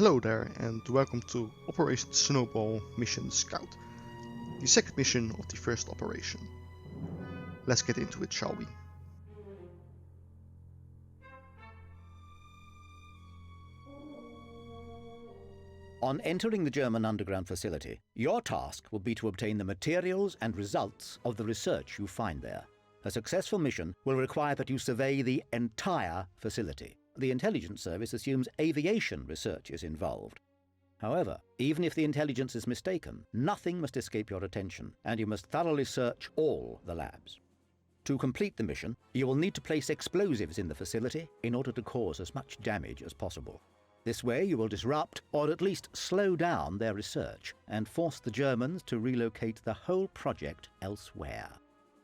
Hello there and welcome to Operation Snowball Mission Scout, the second mission of the first operation. Let's get into it, shall we? On entering the German underground facility, your task will be to obtain the materials and results of the research you find there. A successful mission will require that you survey the entire facility. The intelligence service assumes aviation research is involved. However, even if the intelligence is mistaken, nothing must escape your attention, and you must thoroughly search all the labs. To complete the mission, you will need to place explosives in the facility in order to cause as much damage as possible. This way you will disrupt, or at least slow down, their research and force the Germans to relocate the whole project elsewhere.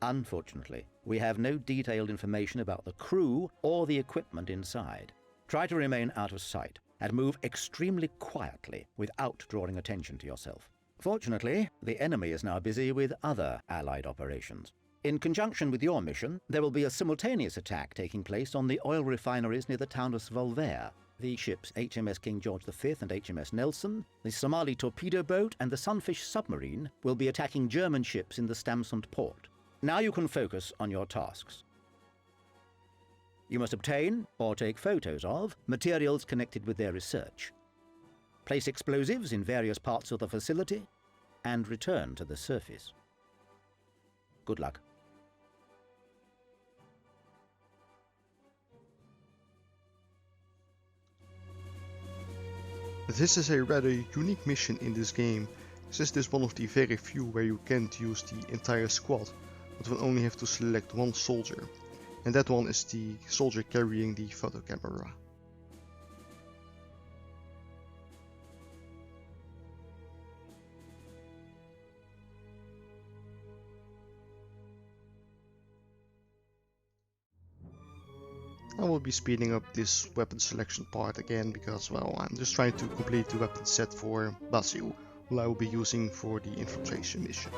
Unfortunately, we have no detailed information about the crew or the equipment inside. Try to remain out of sight and move extremely quietly without drawing attention to yourself. Fortunately, the enemy is now busy with other Allied operations. In conjunction with your mission, there will be a simultaneous attack taking place on the oil refineries near the town of Svolvær. The ships HMS King George V and HMS Nelson, the Somali torpedo boat and the Sunfish submarine will be attacking German ships in the Stamsund port. Now you can focus on your tasks. You must obtain, or take photos of, materials connected with their research. Place explosives in various parts of the facility, and return to the surface. Good luck. This is a rather unique mission in this game, since it is one of the very few where you can't use the entire squad, but will only have to select one soldier, and that one is the soldier carrying the photo camera. I will be speeding up this weapon selection part again because, well, I'm just trying to complete the weapon set for Basil, who I will be using for the infiltration mission.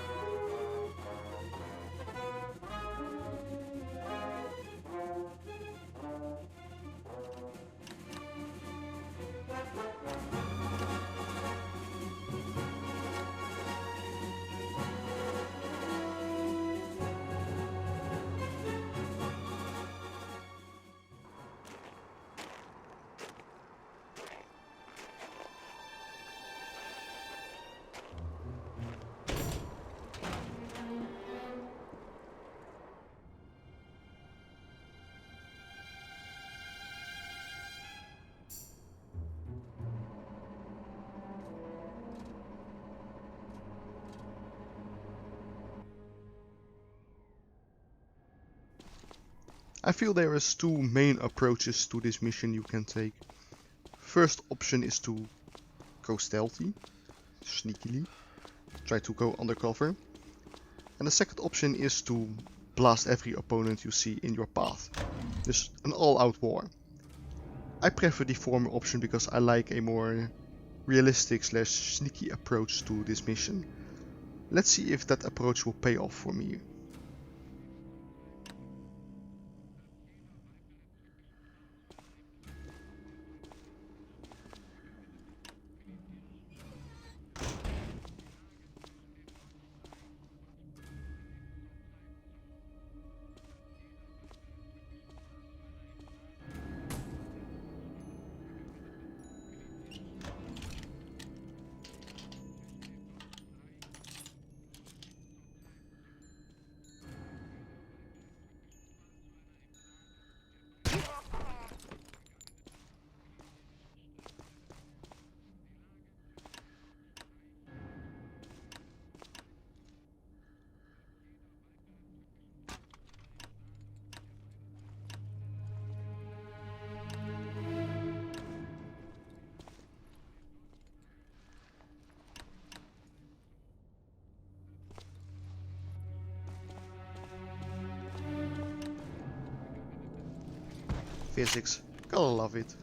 I feel there is two main approaches to this mission you can take. First option is to go stealthy, sneakily, try to go undercover. And the second option is to blast every opponent you see in your path. Just an all-out war. I prefer the former option because I like a more realistic / sneaky approach to this mission. Let's see if that approach will pay off for me. Physics, gotta love it.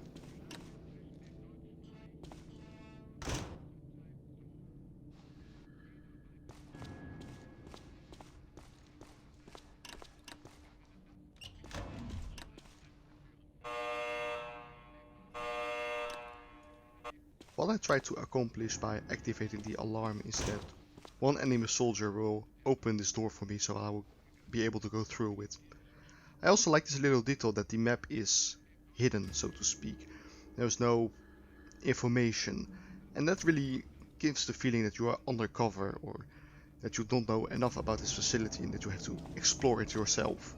What I try to accomplish by activating the alarm is that one enemy soldier will open this door for me, so I will be able to go through it. I also like this little detail that the map is hidden, so to speak. There's no information, and that really gives the feeling that you are undercover, or that you don't know enough about this facility and that you have to explore it yourself.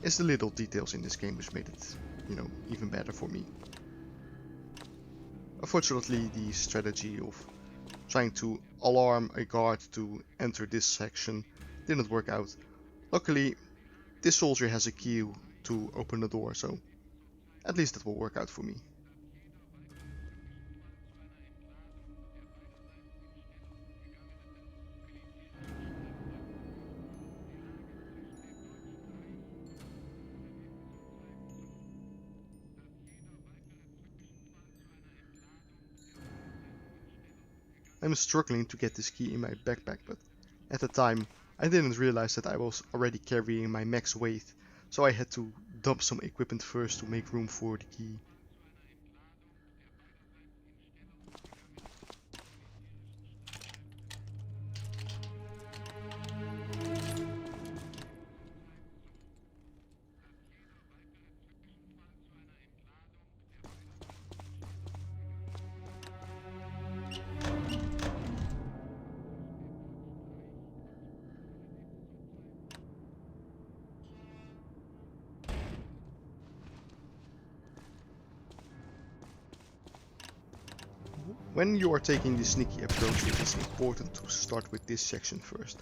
It's the little details in this game which made it, even better for me. Unfortunately, the strategy of trying to alarm a guard to enter this section didn't work out. Luckily, this soldier has a key to open the door, so at least it will work out for me. I'm struggling to get this key in my backpack, but at the time I didn't realize that I was already carrying my max weight, so I had to dump some equipment first to make room for the key. When you are taking the sneaky approach, it is important to start with this section first,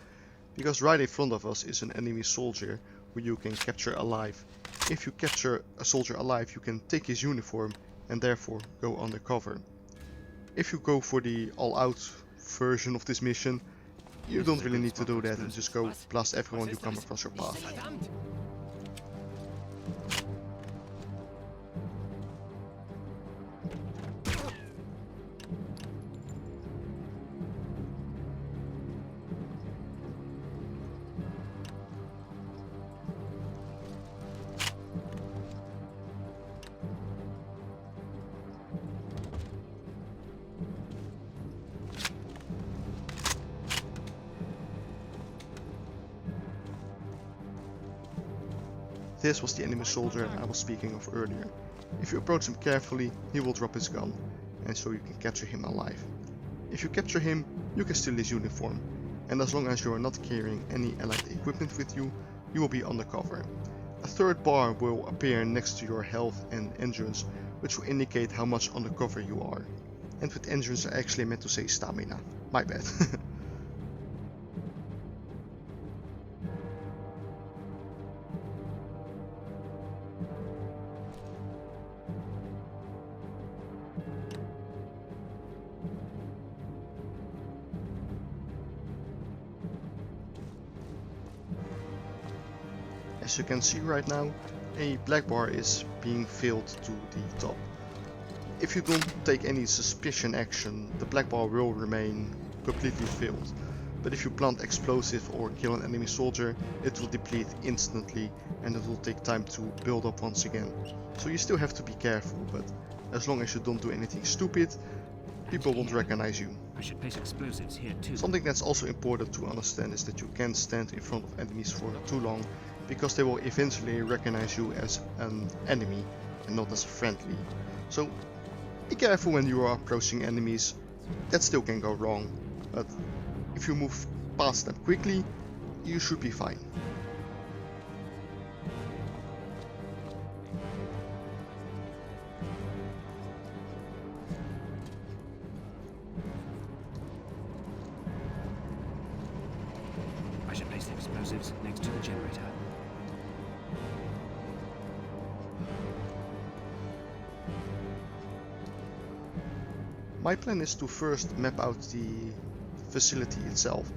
because right in front of us is an enemy soldier who you can capture alive. If you capture a soldier alive, you can take his uniform and therefore go undercover. If you go for the all-out version of this mission, you don't really need to do that and just go blast everyone you come across your path. This was the enemy soldier I was speaking of earlier. If you approach him carefully, he will drop his gun, and so you can capture him alive. If you capture him, you can steal his uniform, and as long as you are not carrying any allied equipment with you, you will be undercover. A third bar will appear next to your health and endurance, which will indicate how much undercover you are. And with endurance I actually meant to say stamina. My bad. As you can see right now, a black bar is being filled to the top. If you don't take any suspicion action, the black bar will remain completely filled. But if you plant explosive or kill an enemy soldier, it will deplete instantly and it will take time to build up once again. So you still have to be careful, but as long as you don't do anything stupid, people won't recognize you. I should place explosives here too. Something that's also important to understand is that you can't stand in front of enemies for too long, because they will eventually recognize you as an enemy and not as a friendly. So be careful when you are approaching enemies. That still can go wrong, but if you move past them quickly, you should be fine. I should place the explosives next to the generator. My plan is to first map out the facility itself.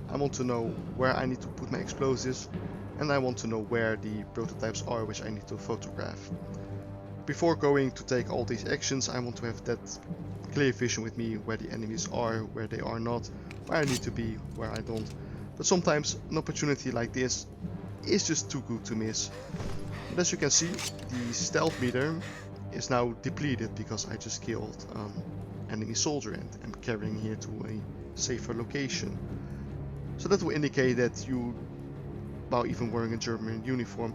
I want to know where I need to put my explosives, and I want to know where the prototypes are which I need to photograph. Before going to take all these actions, I want to have that clear vision with me, where the enemies are, where they are not, where I need to be, where I don't. But sometimes an opportunity like this is just too good to miss. But as you can see, the stealth meter is now depleted because I just killed enemy soldier and am carrying here to a safer location. So that will indicate that you, while even wearing a German uniform,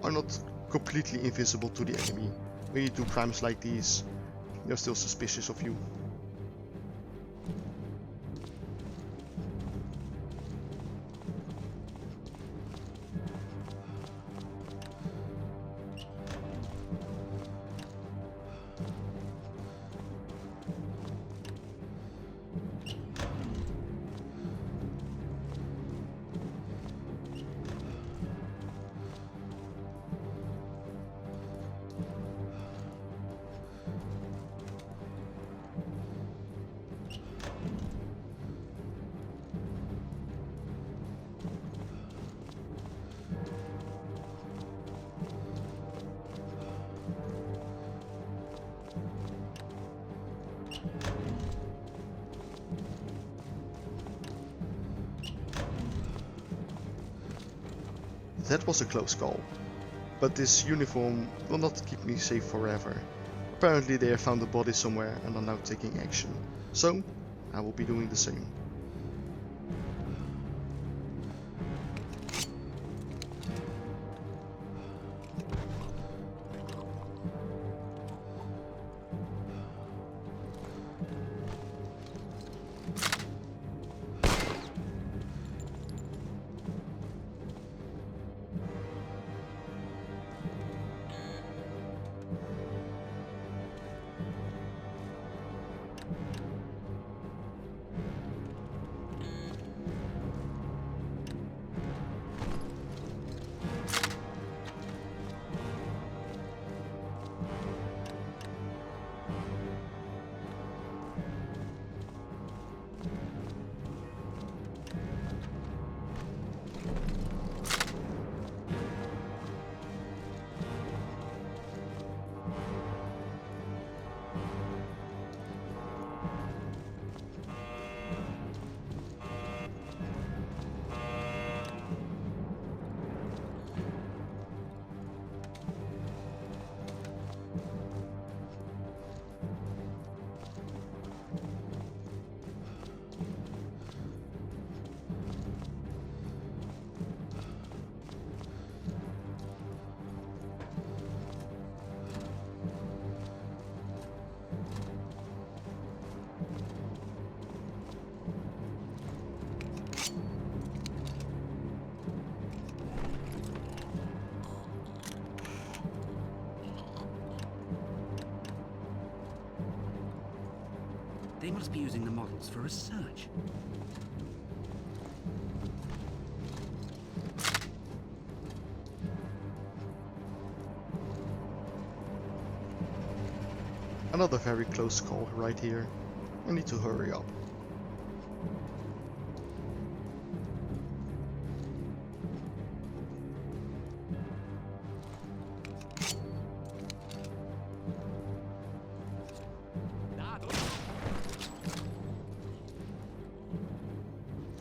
are not completely invisible to the enemy. When you do crimes like these, they're still suspicious of you. That was a close call, but this uniform will not keep me safe forever. Apparently they have found a body somewhere and are now taking action, so I will be doing the same. They must be using the models for research. Another very close call right here. I need to hurry up.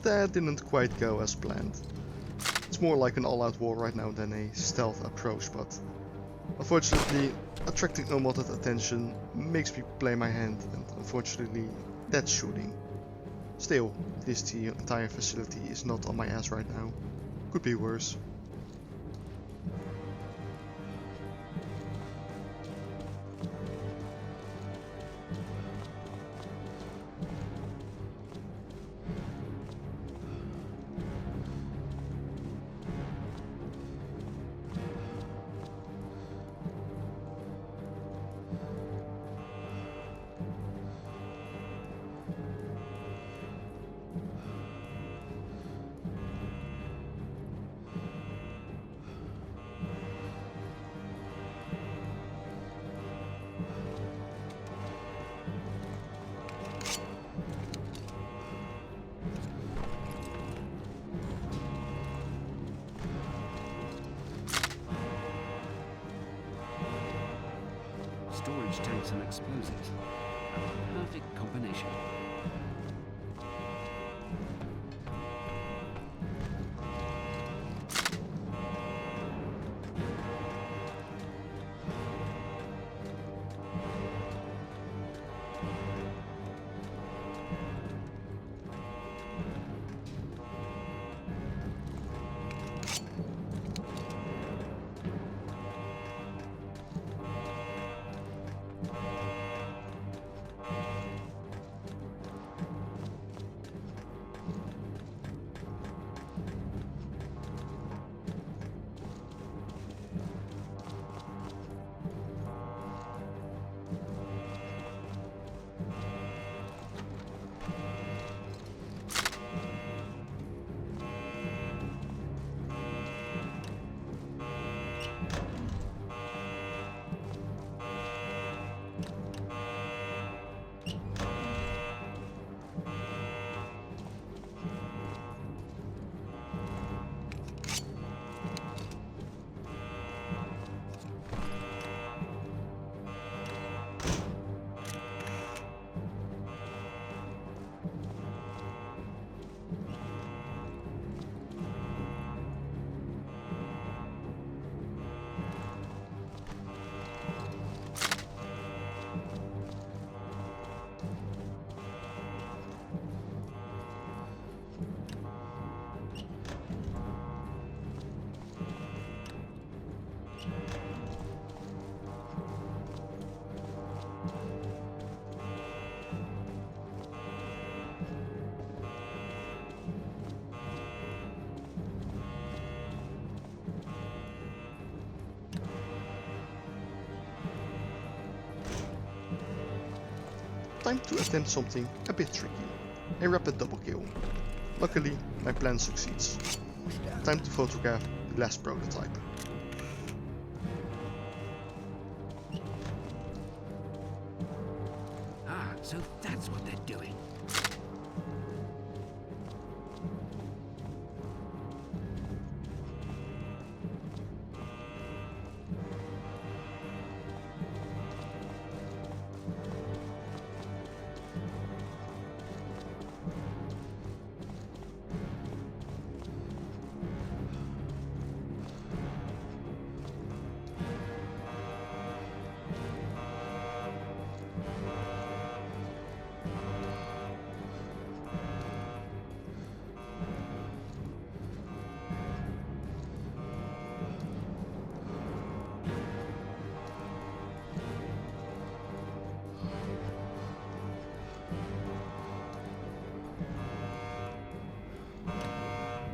That didn't quite go as planned. It's more like an all-out war right now than a stealth approach, but unfortunately attracting unwanted attention makes me play my hand, and unfortunately that's shooting. Still, at least the entire facility is not on my ass right now. Could be worse. Storage tanks and explosives. A perfect combination. time to attempt something a bit tricky. A rapid double kill. Luckily, my plan succeeds. Time to photograph the last prototype. Ah, so that's what they're doing.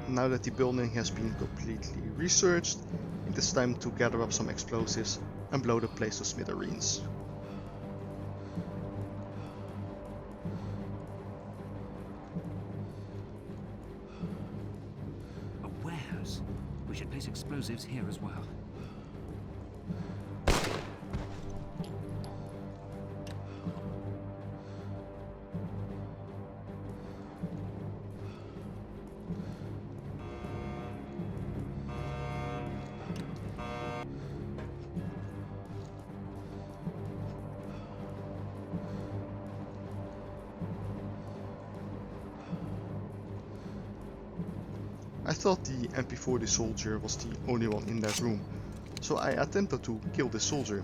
Now that the building has been completely researched, it is time to gather up some explosives and blow the place to smithereens. A warehouse. We should place explosives here as well. I thought the MP40 soldier was the only one in that room, so I attempted to kill this soldier.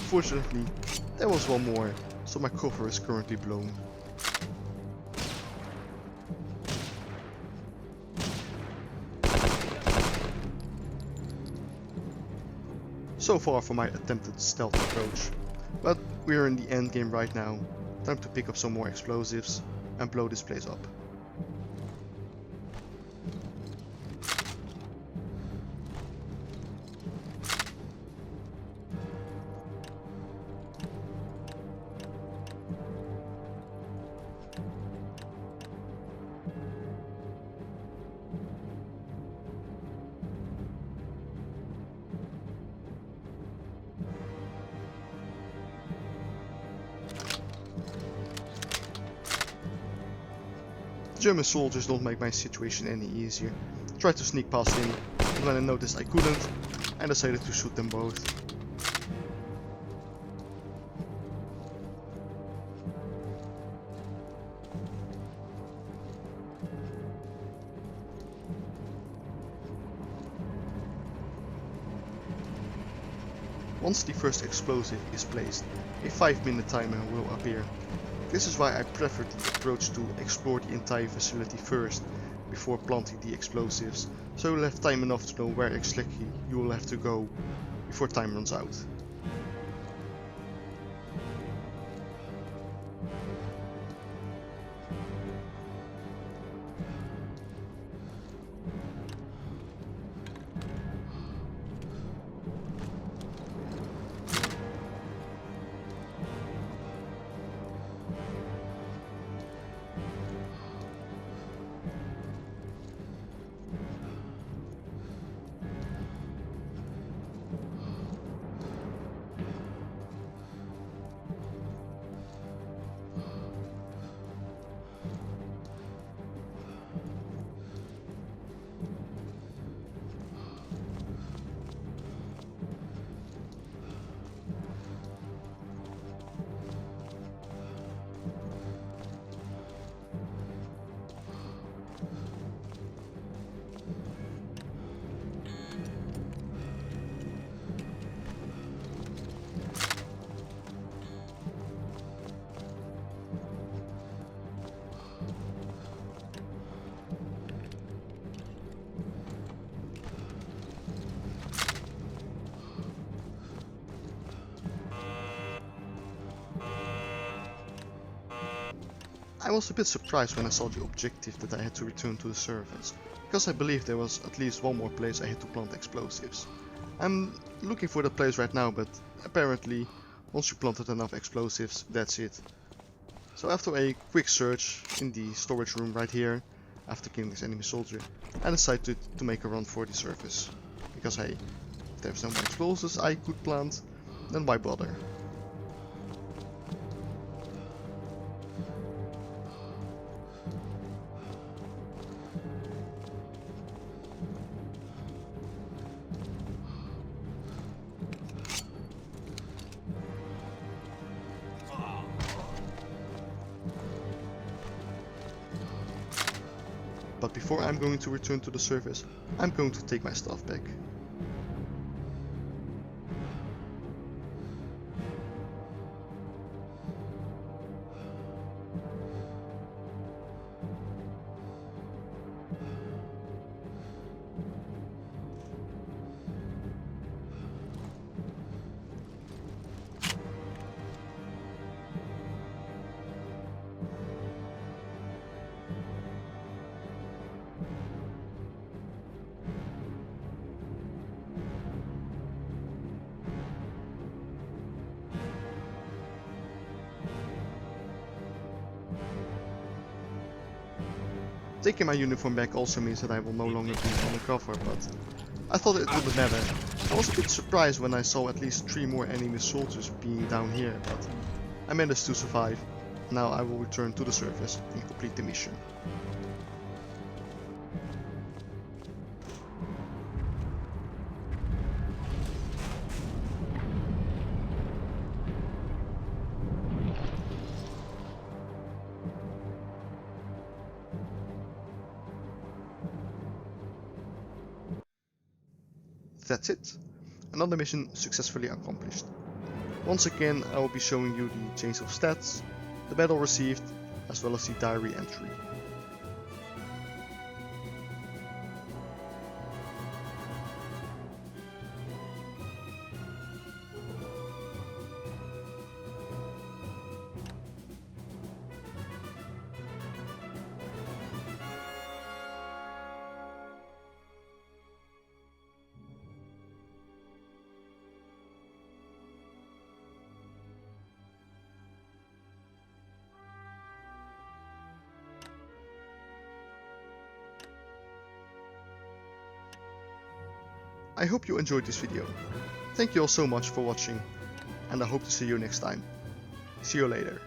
Fortunately, there was one more, so my cover is currently blown. So far for my attempted stealth approach, but we are in the end game right now. Time to pick up some more explosives and blow this place up. German soldiers don't make my situation any easier. I tried to sneak past him, but when I noticed I couldn't, I decided to shoot them both. Once the first explosive is placed, a 5-minute timer will appear. This is why I prefer the approach to explore the entire facility first, before planting the explosives, so you'll have time enough to know where exactly you will have to go before time runs out. I was a bit surprised when I saw the objective that I had to return to the surface, because I believed there was at least one more place I had to plant explosives. I'm looking for the place right now, but apparently once you planted enough explosives, that's it. So after a quick search in the storage room right here, after killing this enemy soldier, I decided to make a run for the surface. Because hey, if there's no more explosives I could plant, then why bother? But before I'm going to return to the surface, I'm going to take my stuff back. Taking my uniform back also means that I will no longer be undercover, but I thought it wouldn't matter. I was a bit surprised when I saw at least 3 more enemy soldiers being down here, but I managed to survive. Now I will return to the surface and complete the mission. That's it. Another mission successfully accomplished. Once again I will be showing you the change of stats, the battle received, as well as the diary entry. I hope you enjoyed this video. Thank you all so much for watching, and I hope to see you next time. See you later.